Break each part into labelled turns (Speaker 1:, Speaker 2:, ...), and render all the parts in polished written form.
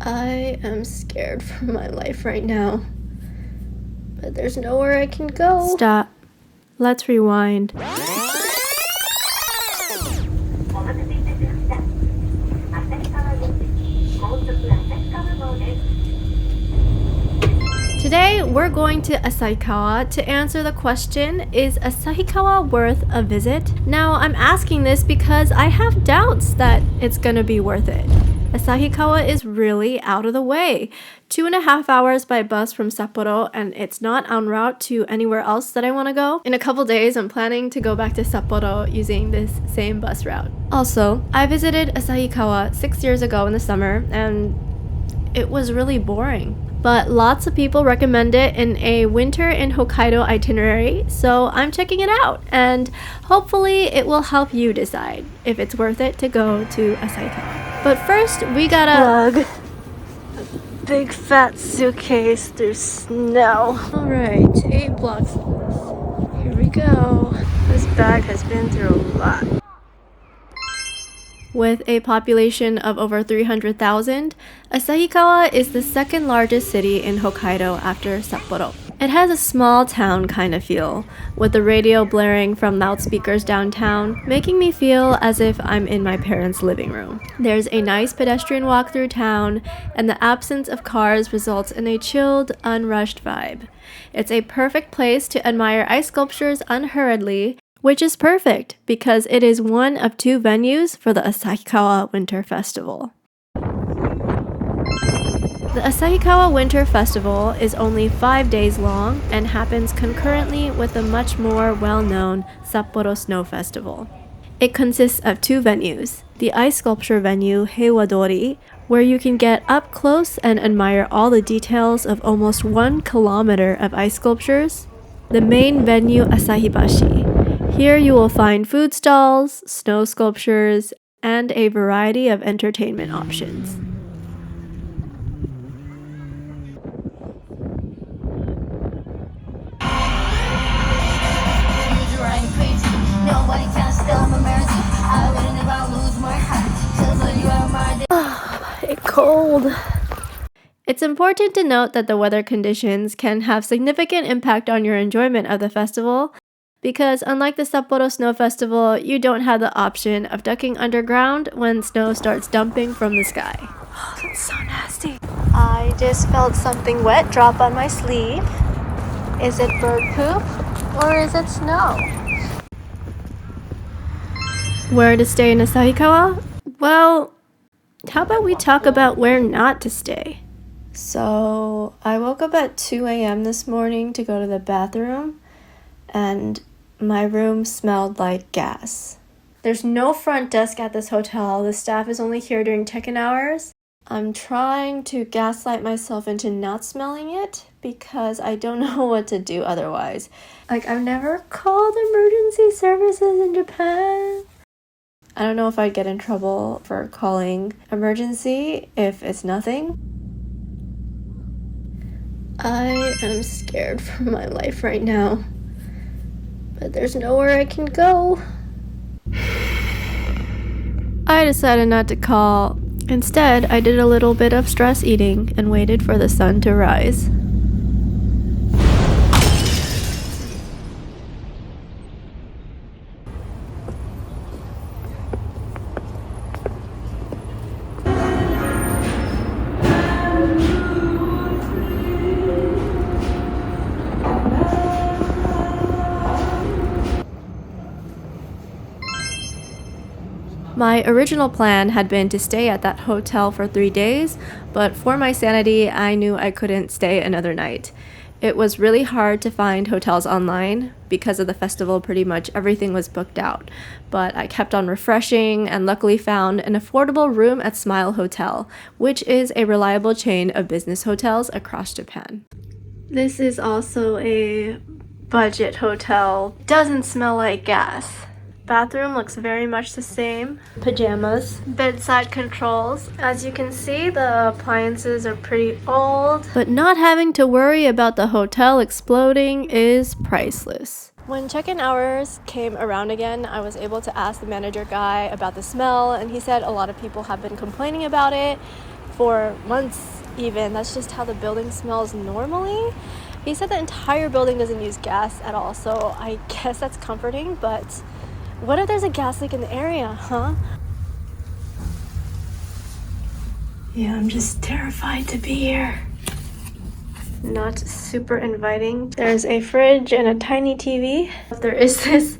Speaker 1: I am scared for my life right now, but there's nowhere I can go.
Speaker 2: Stop. Let's rewind. Today, we're going to Asahikawa to answer the question, is Asahikawa worth a visit? Now, I'm asking this because I have doubts that it's gonna be worth it. Asahikawa is really out of the way. 2.5 hours by bus from Sapporo, and it's not en route to anywhere else that I want to go. In a couple days, I'm planning to go back to Sapporo using this same bus route. Also, I visited Asahikawa 6 years ago in the summer, and it was really boring. But lots of people recommend it in a winter in Hokkaido itinerary, so I'm checking it out, and hopefully it will help you decide if it's worth it to go to Asahikawa. But first, we gotta lug a big fat suitcase through snow. Alright, 8 blocks. Here we go. This bag has been through a lot. With a population of over 300,000, Asahikawa is the second largest city in Hokkaido after Sapporo. It has a small town kind of feel, with the radio blaring from loudspeakers downtown, making me feel as if I'm in my parents' living room. There's a nice pedestrian walk through town, and the absence of cars results in a chilled, unrushed vibe. It's a perfect place to admire ice sculptures unhurriedly, which is perfect because it is one of 2 venues for the Asahikawa Winter Festival. The Asahikawa Winter Festival is only 5 days long and happens concurrently with the much more well-known Sapporo Snow Festival. It consists of 2 venues, the ice sculpture venue Heiwadori, where you can get up close and admire all the details of almost 1 kilometer of ice sculptures, the main venue Asahibashi. Here you will find food stalls, snow sculptures, and a variety of entertainment options. It's cold. It's important to note that the weather conditions can have significant impact on your enjoyment of the festival, because unlike the Sapporo Snow Festival, you don't have the option of ducking underground when snow starts dumping from the sky. Oh, that's so nasty. I just felt something wet drop on my sleeve. Is it bird poop or is it snow? Where to stay in Asahikawa? Well, how about we talk about where not to stay? So, I woke up at 2 a.m. this morning to go to the bathroom, and my room smelled like gas. There's no front desk at this hotel. The staff is only here during check-in hours. I'm trying to gaslight myself into not smelling it because I don't know what to do otherwise. I've never called emergency services in Japan. I don't know if I'd get in trouble for calling emergency if it's nothing. I am scared for my life right now, but there's nowhere I can go. I decided not to call. Instead, I did a little bit of stress eating and waited for the sun to rise. My original plan had been to stay at that hotel for 3 days, but for my sanity, I knew I couldn't stay another night. It was really hard to find hotels online. Because of the festival, pretty much everything was booked out. But I kept on refreshing and luckily found an affordable room at Smile Hotel, which is a reliable chain of business hotels across Japan. This is also a budget hotel. Doesn't smell like gas. Bathroom looks very much the same. Pajamas. Bedside controls. As you can see, the appliances are pretty old. But not having to worry about the hotel exploding is priceless. When check-in hours came around again, I was able to ask the manager guy about the smell, and he said a lot of people have been complaining about it. for months even. That's just how the building smells normally. He said the entire building doesn't use gas at all, so I guess that's comforting, but what if there's a gas leak in the area, huh?
Speaker 1: Yeah, I'm just terrified to be here.
Speaker 2: Not super inviting. There's a fridge and a tiny TV. There is this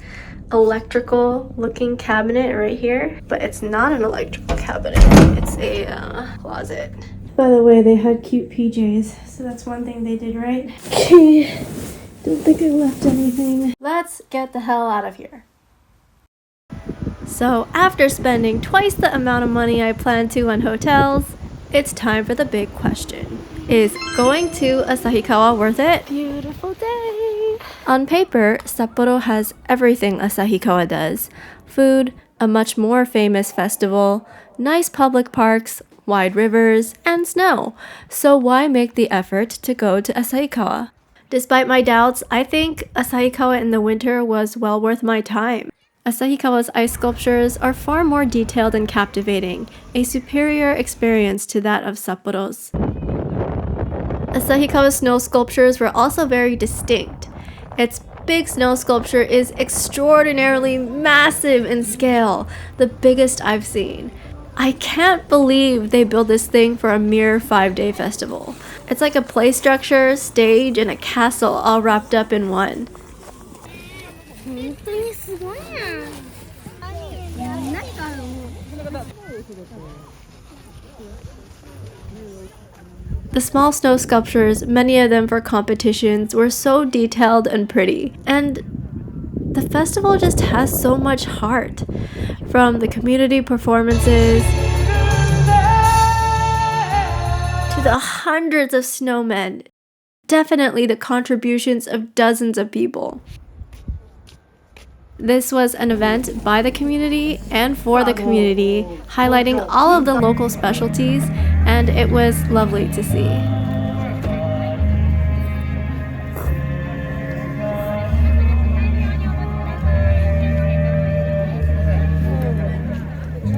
Speaker 2: electrical looking cabinet right here, but it's not an electrical cabinet. It's a closet. By the way, they had cute PJs, so that's one thing they did right.
Speaker 1: Okay, don't think I left anything.
Speaker 2: Let's get the hell out of here. So after spending twice the amount of money I planned to on hotels, it's time for the big question. Is going to Asahikawa worth it?
Speaker 1: Beautiful day.
Speaker 2: On paper, Sapporo has everything Asahikawa does. Food, a much more famous festival, nice public parks, wide rivers, and snow. So why make the effort to go to Asahikawa? Despite my doubts, I think Asahikawa in the winter was well worth my time. Asahikawa's ice sculptures are far more detailed and captivating, a superior experience to that of Sapporo's. Asahikawa's snow sculptures were also very distinct. Its big snow sculpture is extraordinarily massive in scale, the biggest I've seen. I can't believe they built this thing for a mere 5-day festival. It's like a play structure, stage, and a castle all wrapped up in one. The small snow sculptures, many of them for competitions, were so detailed and pretty. And the festival just has so much heart. From the community performances to the hundreds of snowmen. Definitely the contributions of dozens of people. This was an event by the community and for the community, highlighting all of the local specialties, and it was lovely to see.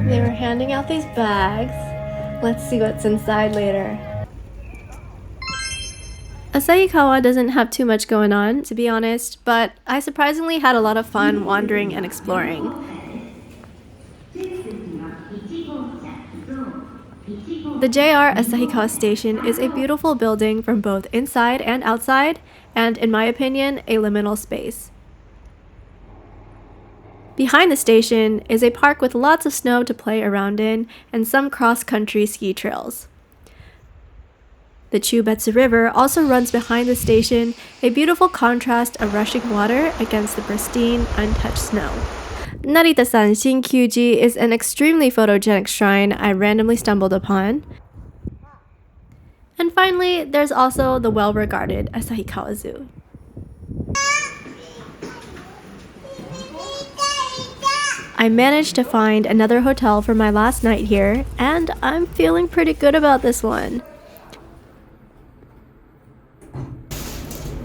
Speaker 2: They were handing out these bags. Let's see what's inside later. Asahikawa doesn't have too much going on, to be honest, but I surprisingly had a lot of fun wandering and exploring. The JR Asahikawa Station is a beautiful building from both inside and outside, and in my opinion, a liminal space. Behind the station is a park with lots of snow to play around in and some cross-country ski trails. The Chubetsu River also runs behind the station, a beautiful contrast of rushing water against the pristine, untouched snow. Narita-san Shinkyuji is an extremely photogenic shrine I randomly stumbled upon. And finally, there's also the well-regarded Asahikawa Zoo. I managed to find another hotel for my last night here, and I'm feeling pretty good about this one.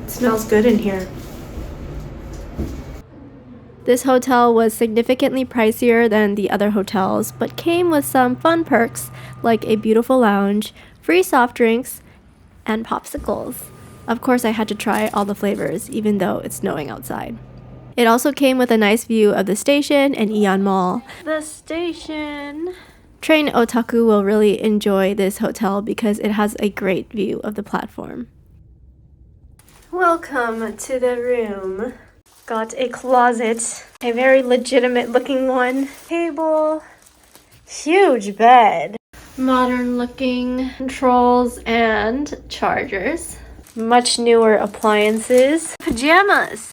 Speaker 2: Smells good in here. This hotel was significantly pricier than the other hotels, but came with some fun perks like a beautiful lounge, free soft drinks, and popsicles. Of course, I had to try all the flavors, even though it's snowing outside. It also came with a nice view of the station and Aeon Mall. The station! Train otaku will really enjoy this hotel because it has a great view of the platform. Welcome to the room. Got a closet, a very legitimate looking one. Table, huge bed, modern looking controls and chargers. Much newer appliances. Pajamas.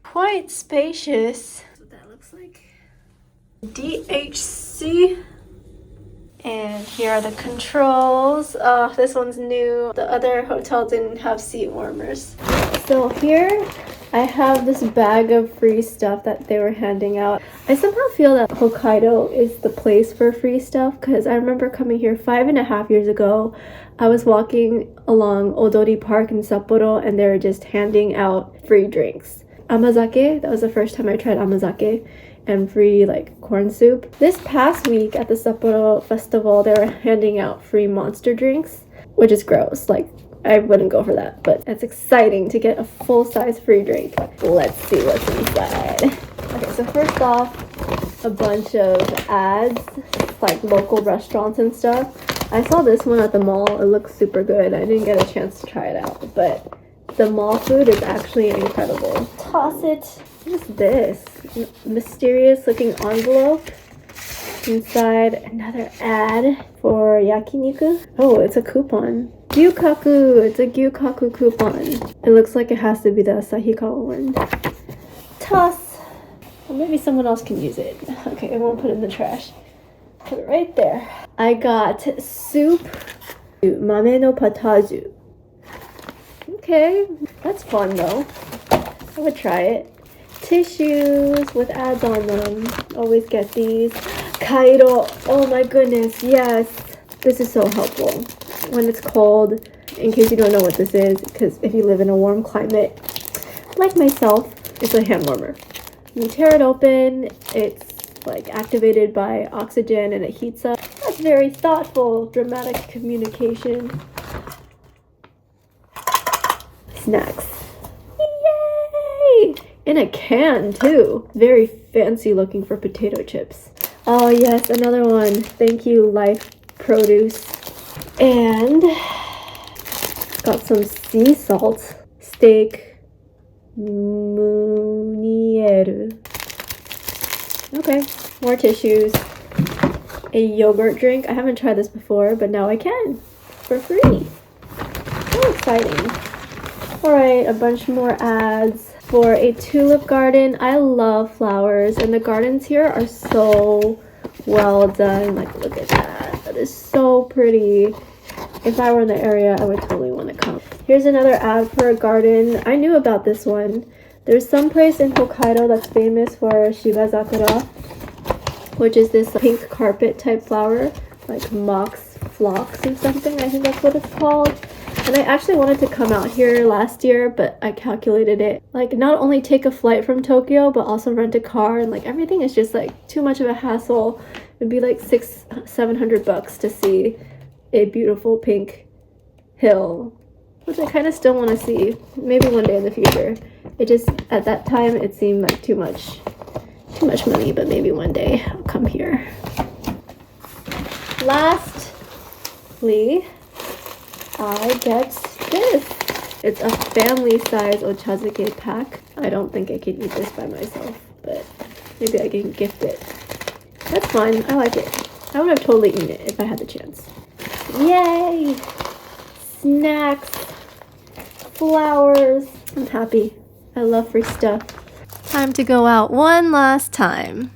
Speaker 2: Quite spacious. That's what that looks like. DHC. And here are the controls. Oh, this one's new. The other hotel didn't have seat warmers. So here I have this bag of free stuff that they were handing out. I somehow feel that Hokkaido is the place for free stuff because I remember coming here 5.5 years ago. I was walking along Odori Park in Sapporo and they were just handing out free drinks. Amazake, that was the first time I tried amazake. and free like corn soup. This past week at the Sapporo festival, they were handing out free monster drinks, which is gross. Like, I wouldn't go for that, but it's exciting to get a full-size free drink. Let's see what's inside. Okay, so first off, a bunch of ads, like local restaurants and stuff. I saw this one at the mall. It looks super good. I didn't get a chance to try it out, but the mall food is actually incredible. Toss it. What is this? Mysterious looking envelope. Inside, another ad for yakiniku. Oh, it's a coupon. Gyukaku! It's a Gyukaku coupon. It looks like it has to be the Asahikawa one. Toss! Or maybe someone else can use it. Okay, I won't put it in the trash. Put it right there. I got soup. Mame no pataju. Okay, that's fun though. I would try it. Tissues with ads on them. Always get these. Kairo. Oh my goodness, yes. This is so helpful when it's cold. In case you don't know what this is, because if you live in a warm climate, like myself, it's a hand warmer. You tear it open, it's like activated by oxygen and it heats up. That's very thoughtful, dramatic communication. Snacks. Yay! In a can too. Very fancy looking for potato chips. Oh yes, another one. Thank you, Life Produce. And got some sea salt. Steak Munieru. Okay, more tissues. A yogurt drink. I haven't tried this before, but now I can. For free. So exciting. Alright, a bunch more ads for a tulip garden. I love flowers, and the gardens here are so well done. Like, look at that. That is so pretty. If I were in the area, I would totally want to come. Here's another ad for a garden. I knew about this one. There's some place in Hokkaido that's famous for Shibazakura, which is this pink carpet type flower, like mox phlox or something. I think that's what it's called. And I actually wanted to come out here last year, but I calculated it. Like, not only take a flight from Tokyo, but also rent a car, and like everything is just like too much of a hassle. It'd be like $600-700 to see a beautiful pink hill, which I kind of still want to see. Maybe one day in the future. It just, at that time, it seemed like too much money, but maybe one day I'll come here. Lastly, I get this. It's a family size ochazuke pack. I don't think I can eat this by myself, but maybe I can gift it. That's fine. I like it. I would have totally eaten it if I had the chance. Yay! Snacks. Flowers. I'm happy. I love free stuff.
Speaker 1: Time to go out one last time.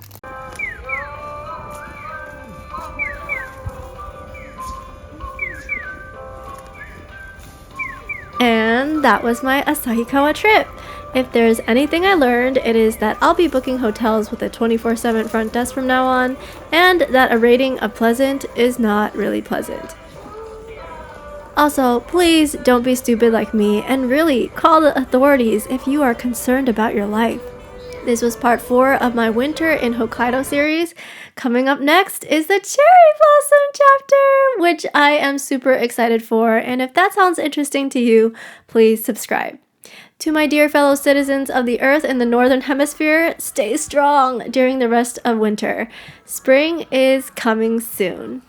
Speaker 1: And that was my Asahikawa trip. If there's anything I learned, it is that I'll be booking hotels with a 24/7 front desk from now on, and that a rating of pleasant is not really pleasant. Also, please don't be stupid like me and really call the authorities if you are concerned about your life. This was part 4 of my Winter in Hokkaido series. Coming up next is the Cherry Blossom chapter, which I am super excited for, and if that sounds interesting to you, please subscribe. To my dear fellow citizens of the Earth in the Northern Hemisphere, stay strong during the rest of winter. Spring is coming soon.